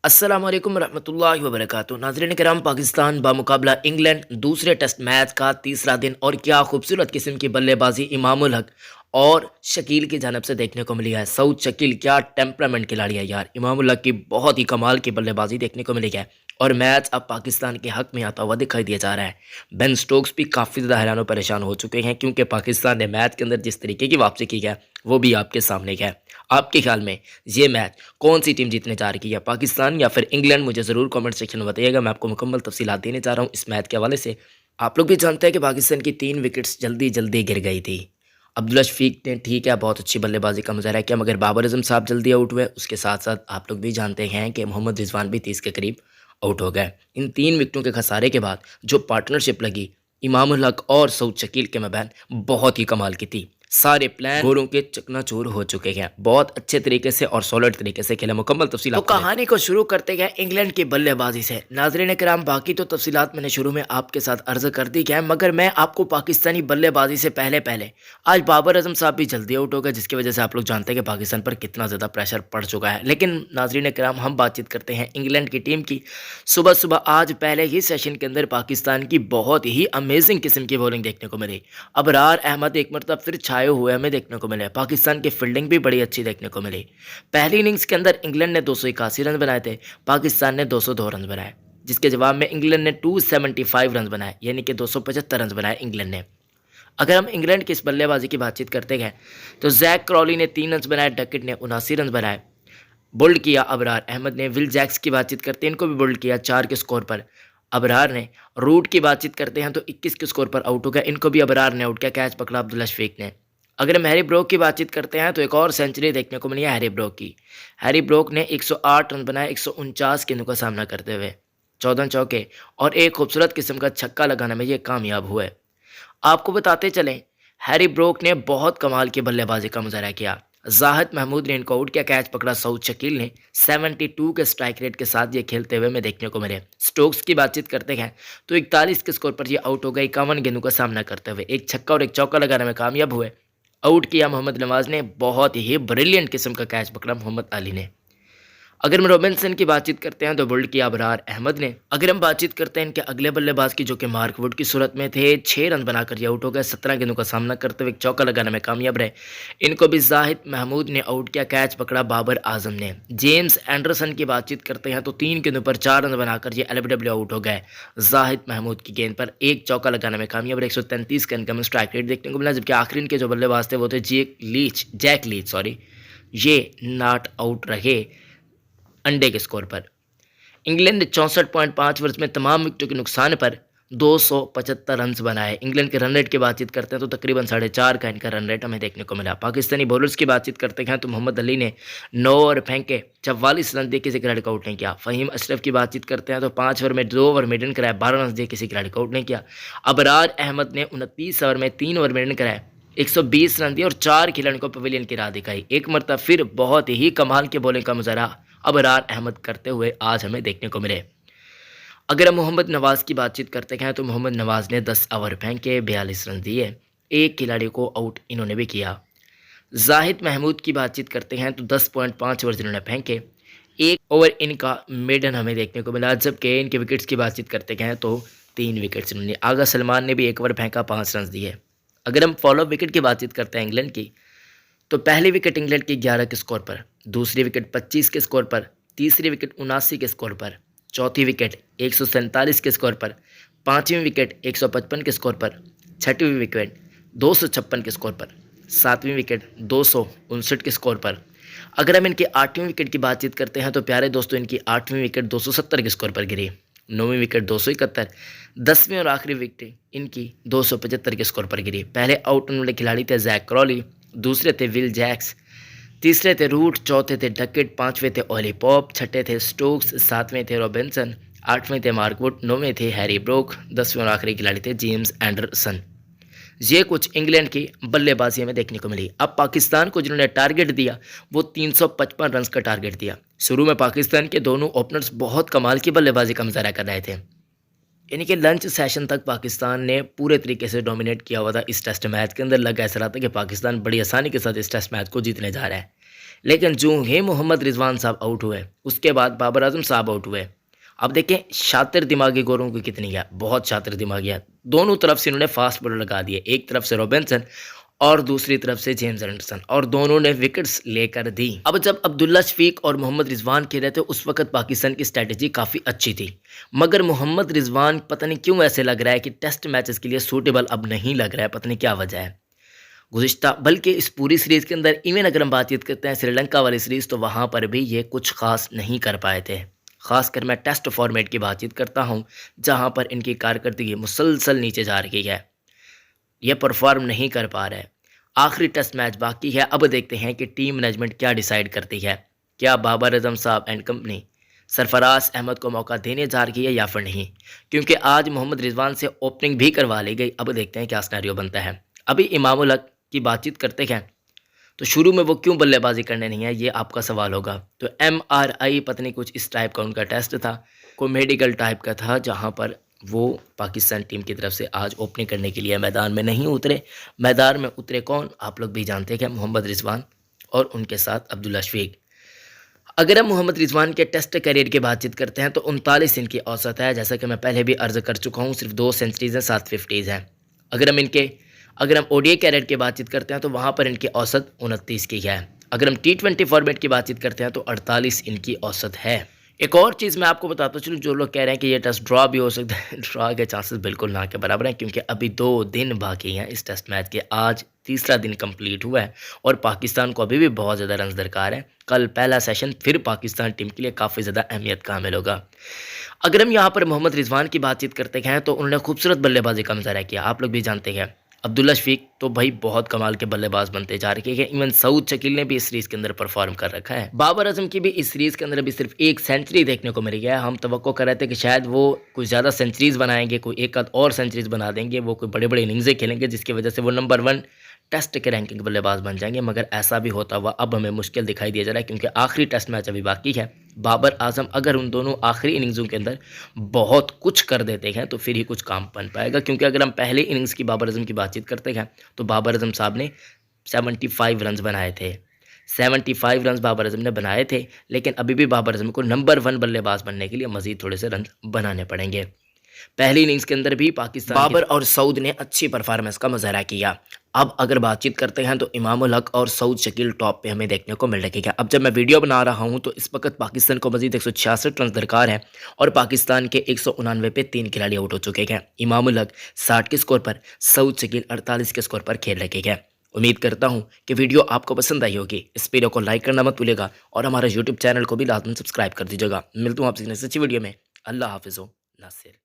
अस्सलाम वालेकुम रहमतुल्लाहि व बरकातुहू। नाज़रीन किराम, पाकिस्तान बामुकाबला इंग्लैंड दूसरे टेस्ट मैच का तीसरा दिन, और क्या खूबसूरत किस्म की बल्लेबाजी इमामुल हक और शकील की जानब से देखने को मिली है। सऊद शकील क्या टेम्परामेंट खिलाड़ी है यार। इमामुल हक की बहुत ही कमाल की बल्लेबाजी देखने को मिली है और मैच अब पाकिस्तान के हक में आता हुआ दिखाई दिया जा रहा है। बेन स्टोक्स भी काफ़ी ज़्यादा हैरान और परेशान हो चुके हैं, क्योंकि पाकिस्तान ने मैच के अंदर जिस तरीके की वापसी की है वो भी आपके सामने है। आपके ख्याल में ये मैच कौन सी टीम जीतने जा रही है, पाकिस्तान या फिर इंग्लैंड? मुझे ज़रूर कमेंट सेक्शन में बताइएगा। मैं आपको मुकम्मल तफसीलात देने जा रहा हूँ इस मैच के हवाले से। आप लोग भी जानते हैं कि पाकिस्तान की 3 विकेट्स जल्दी जल्दी गिर गई थी। अब्दुल्ला शफीक ने ठीक है बहुत अच्छी बल्लेबाजी का मुजाहरा किया, मगर बाबर आजम साहब जल्दी आउट हुए। उसके साथ साथ आप लोग भी जानते हैं कि मोहम्मद रिजवान भी 30 के करीब आउट हो गए। इन 3 विकेटों के खसारे के बाद जो पार्टनरशिप लगी इमामुल हक और सऊद शकील के मबैन, बहुत ही कमाल की थी। सारे प्लान गोरों के चकनाचूर हो चुके हैं। बहुत अच्छे तरीके से और सॉलिड तरीके से खेला। मुकम्मल तफसीलात तो कहानी को शुरू करते हैं इंग्लैंड की बल्लेबाजी से। नाजरीन कराम, बाकी तो तफसीलात मैंने शुरू में आपके साथ अर्ज कर दी है, मगर मैं आपको पाकिस्तानी बल्लेबाजी से पहले पहले आज बाबर आजम साहब भी जल्दी आउट हो गए, जिसकी वजह से आप लोग जानते हैं कि पाकिस्तान पर कितना ज़्यादा प्रेशर पड़ चुका है। लेकिन नाजरीन कराम, हम बातचीत करते हैं इंग्लैंड की टीम की। सुबह सुबह आज पहले ही सेशन के अंदर पाकिस्तान की बहुत ही अमेजिंग किस्म की बॉलिंग देखने को मिली। अबरार अहमद एक मरतब फिर छाए हुए हमें देखने को मिले। पाकिस्तान की फील्डिंग भी बड़ी अच्छी देखने को मिली। पहली इनिंग्स के अंदर इंग्लैंड ने 281 रन बनाए थे, पाकिस्तान ने 202 रन बनाए, जिसके जवाब में इंग्लैंड ने 275 रन बनाए, यानी कि 275 रन बनाए इंग्लैंड ने। अगर हम इंग्लैंड की इस बल्लेबाजी की बातचीत करते हैं तो जैक क्रॉली ने 3 रन बनाए, डकेट ने 79 रन बनाए। बोल्ड किया अबरार अहमद ने। विल जैक्स की बातचीत करते हैं, इनको भी बोल्ड किया 4 के स्कोर पर अबरार ने। रूट की बातचीत करते हैं तो 21 के स्कोर पर आउट हो गया, इनको भी अबरार ने आउट किया। कैच पकड़ा अब्दुल्ला शफीक ने। अगर हम हैरी ब्रोक की बातचीत करते हैं तो एक और सेंचुरी देखने को मिली है हैरी ब्रोक की। हैरी ब्रोक ने 108 रन बनाए 149 गेंदों का सामना करते हुए, 14 चौके और एक खूबसूरत किस्म का छक्का लगाने में ये कामयाब हुए। आपको बताते चलें, हैरी ब्रोक ने बहुत कमाल की बल्लेबाजी का मुजाहरा किया। जाहिद महमूद ने इनको आउट किया। कैच पकड़ा सऊद शकील ने। 72 के स्ट्राइक रेट के साथ ये खेलते हुए में देखने को मिले। स्टोक्स की बातचीत करते हैं तो 41 के स्कोर पर ये आउट हो गए 51 गेंदों का सामना करते हुए। एक छक्का और एक चौका लगाने में कामयाब हुए। आउट किया मोहम्मद नवाज ने। बहुत ही ब्रिलियंट किस्म का कैच पकड़ा मोहम्मद अली ने। अगर हम रॉबिन्सन की बातचीत करते हैं तो बोल्ड किया अबरार अहमद ने। अगर हम बातचीत करते हैं इनके अगले बल्लेबाज की, जो कि मार्क वुड की सूरत में थे, 6 रन बनाकर ये आउट हो गए। 17 गेंदों का सामना करते हुए एक चौका लगाने में कामयाब रहे। इनको भी जाहिद महमूद ने आउट किया। कैच पकड़ा बाबर आजम ने। जेम्स एंडरसन की बातचीत करते हैं तो 3 गेंदों पर 4 रन बनाकर ये एलबीडब्ल्यू आउट हो गए। जाहिद महमूद की गेंद पर एक चौका लगाने में कामयाब रहे। 133 का इनकम स्ट्राइक रेट देखने को मिला, जबकि आखिरी इनके जो बल्लेबाज थे वो थे जैक लीच, ये नॉट आउट रहे अंडे के स्कोर पर। इंग्लैंड ने 64.5 ओवर्स में तमाम विकेटों के नुकसान पर 275 रन बनाए। इंग्लैंड के रन रेट की बातचीत करते हैं तो तकरीबन 4.5 का इनका रन रेट हमें देखने को मिला। पाकिस्तानी बॉलर्स की बातचीत करते हैं तो मोहम्मद अली ने 9 ओवर फेंके, 44 रन दिए, किसी खिलाड़ी को आउट नहीं किया। फ़हीम अशरफ की बातचीत करते हैं तो 5 ओवर में 2 ओवर मेडन कराए, 12 रन दिए, किसी खिलाड़ी को आउट नहीं किया। अबरार अहमद ने 29 ओवर में 3 ओवर मेडन कराए, 120 रन दिए और 4 खिलाड़ियों को पवेलियन की राह दिखाई। एक मरतबा फिर बहुत ही कमाल के बॉलिंग का मुजाहरा अबरार अहमद करते हुए आज हमें देखने को मिले। अगर हम मोहम्मद नवाज़ की बातचीत करते हैं तो मोहम्मद नवाज़ ने 10 ओवर फेंके, 42 रन दिए, एक खिलाड़ी को आउट इन्होंने भी किया। जाहिद महमूद की बातचीत करते हैं तो 10.5 ओवर इन्होंने फेंके, एक ओवर इनका मेडन हमें देखने को मिला। जबकि इनके विकेट्स की बातचीत करते हैं तो 3 विकेट्स इन्होंने। आगा सलमान ने भी 1 ओवर फेंका, 5 रन दिए। अगर हम फॉलो विकेट की बातचीत करते हैं इंग्लैंड की, तो पहली विकेट इंग्लैंड की 11 के स्कोर पर, दूसरी विकेट 25 के स्कोर पर, तीसरी विकेट 79 के स्कोर पर, चौथी विकेट 147 के स्कोर पर, पाँचवीं विकेट 155 के स्कोर पर, छठवीं विकेट 256 के स्कोर पर, सातवीं विकेट 259 के स्कोर पर। अगर हम इनकी 8वीं विकेट की बातचीत करते हैं तो प्यारे दोस्तों, इनकी 8वीं विकेट 270 के स्कोर पर गिरी, 9वीं विकेट 271, 10वीं और आखिरी विकेट इनकी 275 के स्कोर पर गिरी। पहले आउट होने वाले खिलाड़ी थे जैक क्रॉली, दूसरे थे विल जैक्स, तीसरे थे रूट, चौथे थे डकेट, पांचवें थे ओली पॉप, छठे थे स्टोक्स, सातवें थे रॉबिन्सन, आठवें थे मार्कवुड, नौवें थे हैरी ब्रोक, 10वें और आखिरी खिलाड़ी थे जेम्स एंडरसन। ये कुछ इंग्लैंड की बल्लेबाजी में देखने को मिली। अब पाकिस्तान को जिन्होंने टारगेट दिया वो 355 रन का टारगेट दिया। शुरू में पाकिस्तान के दोनों ओपनर्स बहुत कमाल की बल्लेबाजी का मुजाहरा कर रहे थे, यानी कि लंच सेशन तक पाकिस्तान ने पूरे तरीके से डोमिनेट किया हुआ था। इस टेस्ट मैच के अंदर लग ऐसा रहा था कि पाकिस्तान बड़ी आसानी के साथ इस टेस्ट मैच को जीतने जा रहा है। लेकिन जो ही मोहम्मद रिजवान साहब आउट हुए उसके बाद बाबर आजम साहब आउट हुए। अब देखें शातिर दिमागी गोरों की कितनी है, बहुत शातिर दिमागी है। दोनों तरफ से इन्होंने फास्ट बॉलर लगा दिए, एक तरफ से रॉबिन्सन और दूसरी तरफ से जेम्स एंडरसन, और दोनों ने विकेट्स लेकर दी। अब जब अब्दुल्ला शफीक और मोहम्मद रिजवान खेल रहे थे उस वक्त पाकिस्तान की स्ट्रैटेजी काफ़ी अच्छी थी, मगर मोहम्मद रिजवान पता नहीं क्यों ऐसे लग रहा है कि टेस्ट मैचेस के लिए सूटेबल अब नहीं लग रहा है, पता नहीं क्या वजह है। गुज़िश्ता बल्कि इस पूरी सीरीज़ के अंदर इवन अगर हम बातचीत करते हैं श्रीलंका वाली सीरीज़, तो वहाँ पर भी ये कुछ ख़ास नहीं कर पाए थे। ख़ासकर मैं टेस्ट फॉर्मेट की बातचीत करता हूँ जहाँ पर इनकी कारकर्दगी मुसलसल नीचे जा रही है, ये परफॉर्म नहीं कर पा रहे। आखिरी टेस्ट मैच बाकी है, अब देखते हैं कि टीम मैनेजमेंट क्या डिसाइड करती है। क्या बाबर आजम साहब एंड कंपनी सरफराज अहमद को मौका देने जा रही है या फिर नहीं, क्योंकि आज मोहम्मद रिजवान से ओपनिंग भी करवा ली गई। अब देखते हैं क्या सिनेरियो बनता है। अभी इमामुल हक की बातचीत करते हैं तो शुरू में वो क्यों बल्लेबाजी करने नहीं है, ये आपका सवाल होगा। तो MRI पता नहीं कुछ इस टाइप का उनका टेस्ट था, कोई मेडिकल टाइप का था, जहाँ पर वो पाकिस्तान टीम की तरफ से आज ओपनिंग करने के लिए मैदान में नहीं उतरे। मैदान में उतरे कौन, आप लोग भी जानते हैं, मोहम्मद रिजवान और उनके साथ अब्दुल्ला शफीक। अगर हम मोहम्मद रिजवान के टेस्ट करियर की बातचीत करते हैं तो 39 इनकी औसत है, जैसा कि मैं पहले भी अर्ज कर चुका हूँ, सिर्फ 2 सेंचुरीज़ हैं, 7 50s हैं। अगर हम ODI कैरियर की बातचीत करते हैं तो वहाँ पर इनकी औसत 29 की है। अगर हम T20 फॉर्मेट की बातचीत करते हैं तो 48 इनकी औसत है। एक और चीज़ मैं आपको बताता चलूँ, जो लोग कह रहे हैं कि ये टेस्ट ड्रॉ भी हो सकता है, ड्रॉ के चांसेस बिल्कुल ना के बराबर हैं, क्योंकि अभी 2 दिन बाकी हैं इस टेस्ट मैच के। आज तीसरा दिन कंप्लीट हुआ है और पाकिस्तान को अभी भी बहुत ज़्यादा रन दरकार है। कल पहला सेशन फिर पाकिस्तान टीम के लिए काफ़ी ज़्यादा अहमियत का हामिल होगा। अगर हम यहाँ पर मोहम्मद रिजवान की बातचीत करते हैं तो उन्होंने खूबसूरत बल्लेबाजी का मुजाहरा किया, आप लोग भी जानते हैं। अब्दुल्ला शफीक तो भाई बहुत कमाल के बल्लेबाज बनते जा रहे हैं। इवन सऊद शकील ने भी इस सीरीज़ के अंदर परफॉर्म कर रखा है। बाबर आजम की भी इस सीरीज़ के अंदर अभी सिर्फ 1 सेंचुरी देखने को मिल गया है। हम तवक्को कर रहे थे कि शायद वो कुछ ज़्यादा सेंचुरीज़ बनाएंगे, कोई एक आध और सेंचुरीज़ बना देंगे, वो कोई बड़े बड़े इनिंग्सें खेलेंगे जिसकी वजह से वो नंबर 1 टेस्ट के रैंकिंग बल्लेबाज बन जाएंगे, मगर ऐसा भी होता हुआ अब हमें मुश्किल दिखाई दिया जा रहा है, क्योंकि आखिरी टेस्ट मैच अभी बाकी है। बाबर आजम अगर उन दोनों आखिरी इनिंग्सों के अंदर बहुत कुछ कर देते हैं तो फिर ही कुछ काम बन पाएगा, क्योंकि अगर हम पहले इनिंग्स की बाबर आजम की बातचीत करते हैं तो बाबर आजम साहब ने 75 रन बनाए थे। 75 रन बाबर आजम ने बनाए थे, लेकिन अभी भी बाबर आजम को नंबर 1 बल्लेबाज बनने के लिए मजीद थोड़े से रन बनाने पड़ेंगे। पहली इनिंग्स के अंदर भी पाकिस्तान बाबर और सऊद ने अच्छी परफॉर्मेंस का मुजाहरा किया। अब अगर बातचीत करते हैं तो इमामुल हक और सऊद शकील टॉप पे हमें देखने को मिल रही है। अब जब मैं वीडियो बना रहा हूं तो इस वक्त पाकिस्तान को मजीद 166 रन दरकार है और पाकिस्तान के 199 पे 3 खिलाड़ी आउट हो चुके हैं। इमामुल हक 60 के स्कोर पर, सऊद शकील 48 के स्कोर पर खेल रहे हैं। उम्मीद करता हूं कि वीडियो आपको पसंद आई होगी। इस वीडियो को लाइक करना मत भूलिएगा और हमारे यूट्यूब चैनल को भी लाजमी सब्सक्राइब कर दीजिएगा। मिलता हूँ आपसे नेक्स्ट अच्छी वीडियो में। अल्लाह हाफिज़ नासिर।